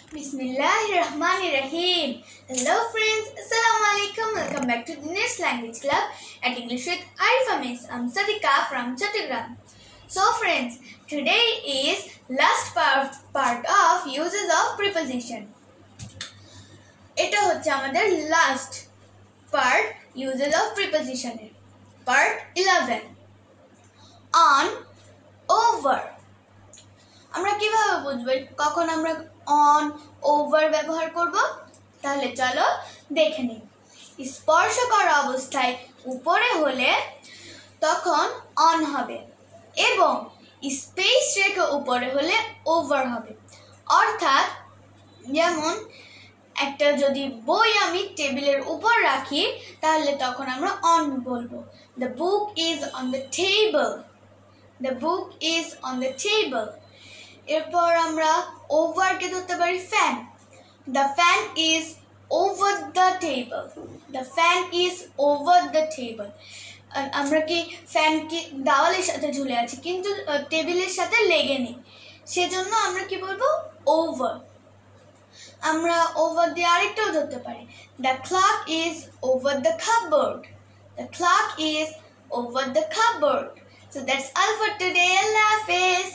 Bismillahirrahmanirrahim. Hello friends, Assalamualaikum. Welcome back to the Next Language Club at English with Arifa Miss. I'm Sadika from Chattogram. So friends, today is last part of uses of preposition. এটা হচ্ছে আমাদের last part uses of preposition এর part 11 on over. আমরা কিভাবে বুঝবো কখন আমরা on over ব্যবহার করব? তাহলে চলো দেখে নিই। স্পর্শ করা অবস্থায় উপরে হলে তখন on হবে এবং স্পেস রেখে উপরে হলে over হবে। অর্থাৎ যেমন একটা যদি বই আমি টেবিলের উপর রাখি তাহলে তখন আমরা on বলবো। The book is on the table. The book is on the table. এরপর আমরা over কে ধরতে পারি fan. The fan is over the table. The fan is over the table. আমরা কি ফ্যান কি দেওয়ালের সাথে ঝুলে আছে কিন্তু টেবিলের সাথে লেগে নেই, সেজন্য আমরা কি বলবো over. আমরা over দিয়ে আরেকটাও ধরতে পারি। The clock is over the cupboard. The clock is over the cupboard. So that's all for today. Allah Hafiz.